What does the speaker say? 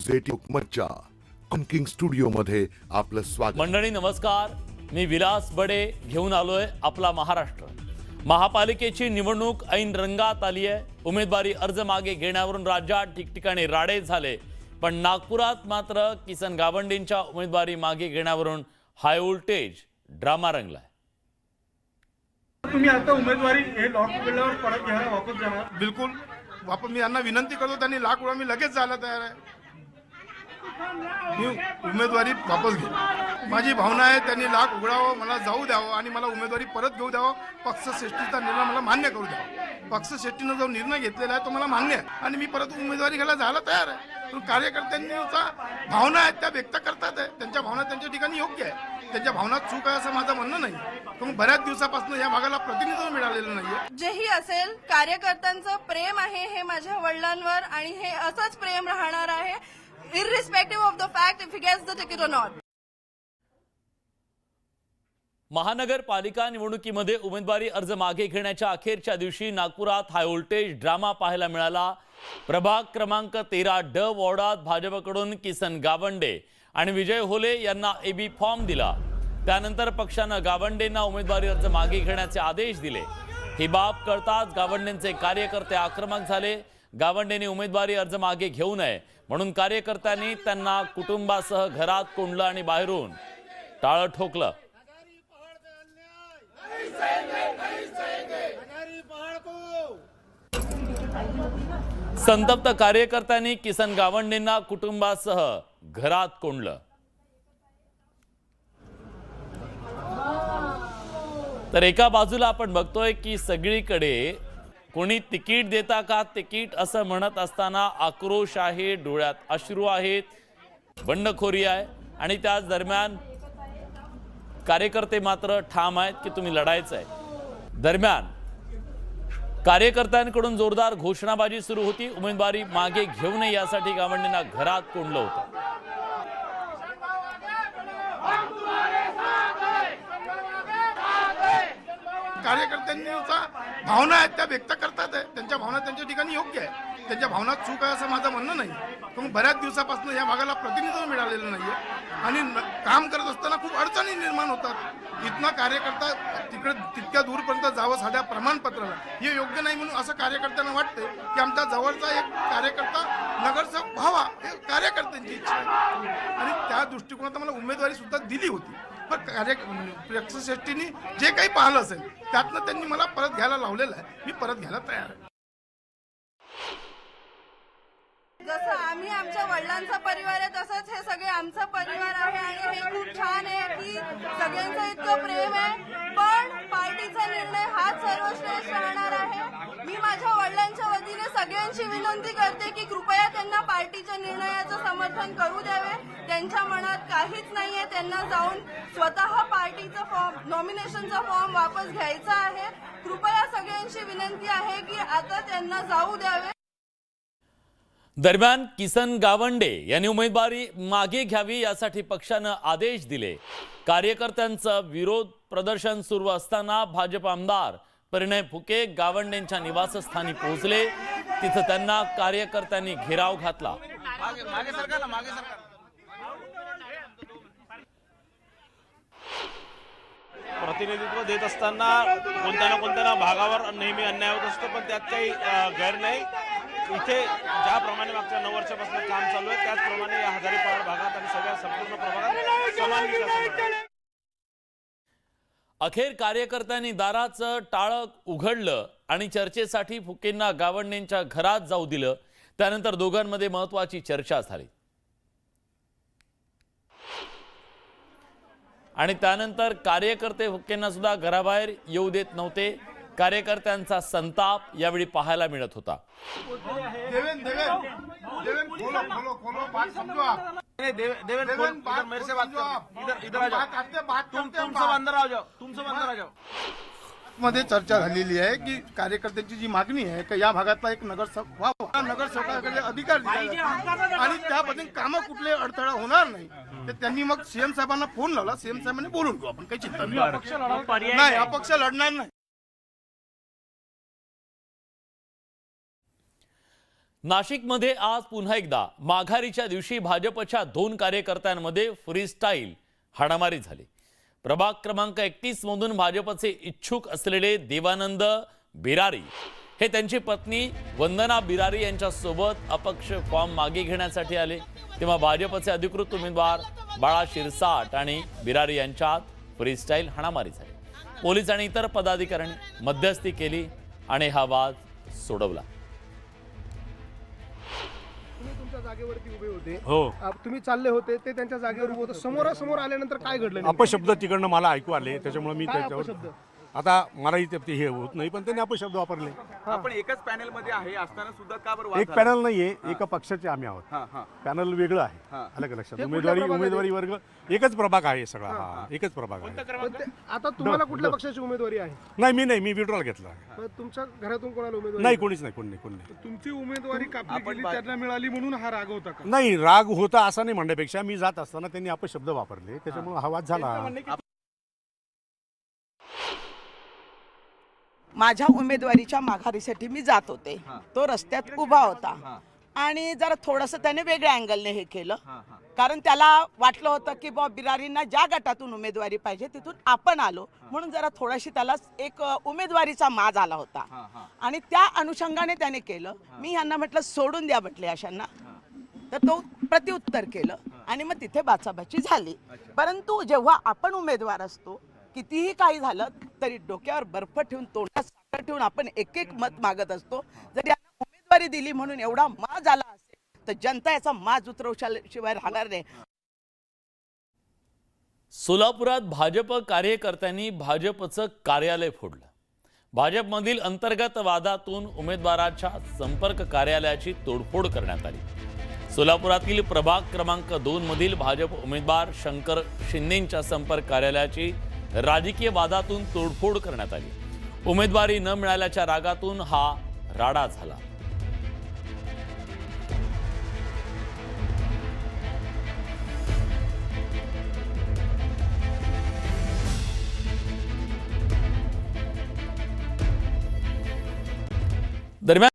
Jetty हुकमतच्या cooking studio मध्ये आपलं स्वागत। मंडळी नमस्कार, मी विलास बडे घेऊन आलोय आपला महाराष्ट्र। महापालिकेची निवडणूक ऐन रंगात आली आहे। उमेदवारी अर्ज मागे घेण्यावरून राज्यात ठिकठिकाणी राडे झाले, पण नागपुरात मात्र किसन गावंडेंच्या उमेदवारी मागे घेण्यावरून हाय व्होल्टेज ड्रामा रंगलाय। तुम्ही आता उमेदवारी हे लॉक केल्यावर परत घ्यायला वापस जाणार? बिलकुल वापस मी यांना विनंती करतो, त्यांनी लाख वेळा मी लगेच जायला तयार आहे। मी उमेदवारी वापस घे, माझी भावना आहे त्यांनी लाख उघडावं, मला जाऊ द्यावं आणि मला उमेदवारी परत घेऊ द्यावं। पक्षश्रेष्ठीचा निर्णय मला मान्य करू द्यावा। पक्षश्रेष्ठीनं जो निर्णय घेतलेला आहे तो मला मान्य आहे आणि मी परत उमेदवारी घ्यायला जायला तयार आहे। पण कार्यकर्त्यांचा भावना आहेत त्या व्यक्त करतात आहे, त्यांच्या भावना त्यांच्या ठिकाणी योग्य आहे। त्यांच्या भावनात चूक आहे असं माझं म्हणणं नाही, पण बऱ्याच दिवसापासून या भागाला प्रतिनिधित्व मिळालेलं नाहीये। जेही असेल, कार्यकर्त्यांचं प्रेम आहे हे माझ्या वडिलांवर आणि हे असंच प्रेम राहणार आहे, irrespective of the fact if he gets the ticket or not. महानगरपालिका निवडणुकीमध्ये उमेदवारी अर्ज मागे घेण्याच्या अखेरच्या दिवशी नागपुरात हाय व्होल्टेज ड्रामा पाहायला मिळाला। प्रभाग क्रमांक 13 ड वॉर्डात भाजपकडून किसन गावंडे आणि विजय होले यांना एबी फॉर्म दिला। त्यानंतर पक्षानं गावंडेंना उमेदवारी अर्ज मागे घेण्याचे आदेश दिले। ही बाब कळताच गावंडेंचे कार्यकर्ते आक्रमक झाले। गावंडेंनी उमेदवारी अर्ज मागे घेऊ नये म्हणून कार्यकर्त्यांनी त्यांना कुटुंबासह घरात कोंडलं आणि बाहेरून टाळं ठोकलं। संतप्त कार्यकर्त्यांनी किसन गावंडेंना कुटुंबासह घरात कोंडलं। तर एका बाजूला आपण बघतोय की सगळीकडे कोणी तिकीट देता का तिकीट असं म्हणत असताना आक्रोश आहे, डोळ्यात अश्रू आहेत, बंडखोरी आहे आणि त्याच दरम्यान कार्यकर्ते मात्र ठाम आहेत की तुम्ही लढायचं आहे। दरम्यान कार्यकर्त्यांकडून जोरदार घोषणाबाजी सुरू होती। उमेदवारी मागे घेऊ नये यासाठी गावंडेंना घरात कोंडलं होतं। कार्यकर्त्यांचा भावना आहेत त्या व्यक्त करतात आहे, त्यांच्या भावना त्यांच्या ठिकाणी योग्य आहे। त्यांच्या भावनात चूक आहे असं माझं म्हणणं नाही, पण बऱ्याच दिवसापासून या भागाला प्रतिनिधित्व मिळालेलं नाहीये आणि काम करत असताना खूप अडचणी निर्माण होतात। इथला कार्यकर्ता तिकडे तितक्या दूरपर्यंत जावं साध्या प्रमाणपत्राला हे योग्य नाही म्हणून असं कार्यकर्त्यांना वाटते की आमच्या जवळचा एक कार्यकर्ता नगरसेवक व्हावा, हे कार्यकर्त्यांची इच्छा आहे आणि त्या दृष्टिकोनात मला उमेदवारी सुद्धा दिली होती। पण पक्षश्रेष्ठींनी जे काही पाहिलं असेल त्यातनं त्यांनी मला परत घ्यायला लावलेलं आहे, मी परत घ्यायला तयार आहे। जसं आम्ही आमच्या वडिलांचा परिवार आहे तसंच हे सगळे आमचा परिवार आहे आणि हे खूप छान आहे की सगळ्यांचं इतकं प्रेम आहे। पण पार्टीचा निर्णय हाच सर्वश्रेष्ठ राहणार आहे। मी माझ्या वडिलांच्या वतीने सगळ्यांची विनंती करते की कृपया त्यांना पार्टीच्या निर्णयाचं समर्थन करू द्यावे। त्यांच्या मनात काहीच नाहीये, त्यांना जाऊन स्वतः पार्टीचा फॉर्म, नॉमिनेशनचा फॉर्म वापस घ्यायचा आहे। कृपया सगळ्यांची विनंती आहे की आता त्यांना जाऊ द्यावे। दरम्यान किसन गावंडे यांनी उमेदवारी मागे घ्यावी यासाठी पक्षानं आदेश दिले। कार्यकर्त्यांचं विरोध प्रदर्शन सुरू असताना भाजप आमदार परिणय फुके गावंडेंच्या निवासस्थानी पोहोचले। तिथं त्यांना कार्यकर्त्यांनी घेराव घातला। प्रतिनिधित्व देत असताना कोणत्या ना कोणत्या भागावर नेहमी अन्याय होत असतो, पण त्यात काही गैर नाही। इथे ज्याप्रमाणे मागच्या 9 वर्षापासून काम चालू आहे त्याचप्रमाणे या हजारीपहाड भागात आणि सगळ्या संपूर्ण प्रभागात समान विकास। अखेर कार्यकर्त्यांनी दाराचं टाळं उघडलं आणि चर्चेसाठी फुकेंना गावंडेंच्या घरात जाऊ दिलं। त्यानंतर दोघांमध्ये महत्त्वाची चर्चा झाली आणि त्यानंतर कार्यकर्ते फुकेंना सुद्धा घराबाहेर येऊ देत नव्हते। कार्यकर्त्यांचा संताप यावेळी पाहायला मिळत होता। मध्ये चर्चा झालेली आहे की कार्यकर्त्यांची जी मागणी आहे की या भागातला एक नगरसेवक व्हावा, नगरसेवकाकडे अधिकार दिले आणि त्याबद्दल कामं कुठले अडथळा होणार नाही, तर त्यांनी मग सीएम साहेबांना फोन लावला। सीएम साहेबांनी बोलून घेऊ, आपण काही चिंता नाही, अपक्ष लढणार नाही। नाशिकमध्ये आज पुन्हा एकदा माघारीच्या दिवशी भाजपच्या 2 कार्यकर्त्यांमध्ये फ्रीस्टाईल हाणामारी झाली। प्रभाग क्रमांक 31 मधून भाजपचे इच्छुक असलेले देवानंद बिरारी हे त्यांची पत्नी वंदना बिरारी यांच्या सोबत अपक्ष फॉर्म मागे घेण्यासाठी आले, तेव्हा भाजपचे अधिकृत उमेदवार बाळा शिरसाट आणि बिरारी यांच्यात फ्रीस्टाईल हाणामारी झाली। पोलीस आणि इतर पदाधिकाऱ्यांनी मध्यस्थी केली आणि हा वाद सोडवला। तुम्ही तुमच्या जागेवरती उभे होते, हो, तुम्ही चालले होते, ते त्यांच्या जागेवर उभे होते, समोरासमोर आल्यानंतर काय घडलं नेमकं? अपशब्द तिकडनं मला ऐकू आले, त्याच्यामुळे मी काय त्याच्यावर अपशब्द? आता मला इथे ते हे होत नाही, पण त्यांनी अपशब्द वापरले। आपण एकच पॅनल मध्ये आहे असताना सुद्धा का बरं वाद एक झाला? पॅनल नाहीये, एका पक्षाचे आम्ही आहोत, हां, हां. पॅनल वेगळं आहे, हां. अलग लक्षात। हे कुठल्या उमेदवारी प्रभागात उमेदवारी वर्ग एकच प्रभाग आहे सगळा, हा एकच प्रभाग आहे। पण ते- आता तुम्हाला कुठल्या पक्षाची उमेदवारी आहे? नाही, मी विड्रॉल घेतला। पण तुमच्या घरातून कोणाला उमेदवारी नाही, कोणीच नाही, कोणी नाही। तुमची उमेदवारी कापली गेली त्यांना मिळाली म्हणून हा राग होता का? नाही, राग होता असं नाही म्हणण्यापेक्षा मी जात असताना त्यांनी अपशब्द वापरले, त्याच्यामुळे हा वाद झाला। माझ्या उमेदवारीच्या माघारीसाठी मी जात होते, तो रस्त्यात उभा होता आणि जरा थोडंसं त्याने वेगळ्या अँगलने हे केलं, कारण त्याला वाटलं होतं की बॉ बिरारींना ज्या गटातून उमेदवारी पाहिजे तिथून आपण आलो, म्हणून जरा थोडीशी त्याला एक उमेदवारीचा माज आला होता आणि त्या अनुषंगाने त्याने केलं। मी ह्यांना म्हटलं सोडून द्या म्हटले अशांना, तर तो प्रत्युत्तर केलं आणि मग तिथे बाचाबाची झाली। परंतु जेव्हा आपण उमेदवार असतो, कितीही काही झालं तरी डोक्यावर बर्फ ठेवून तोंडात साखर ठेवून आपण एक एक मत मागत असतो। जर यांना उमेदवारी दिली म्हणून एवढा माज आला असेल तर जनता याचा माज उतरवल्याशिवाय राहणार नाही। सोलापुरात भाजप कार्यकर्त्यांनी भाजपचं कार्यालय फोडलं। भाजपमधील अंतर्गत वादातून उमेदवाराच्या संपर्क कार्यालयाची तोडफोड करण्यात आली। सोलापुरातील प्रभाग क्रमांक 2 मधील भाजप उमेदवार शंकर शिंदेंच्या संपर्क कार्यालयाची राजकीय वादातून तोडफोड करण्यात आली। उमेदवारी न मिळाल्याच्या रागातून हा राडा झाला। दरम्यान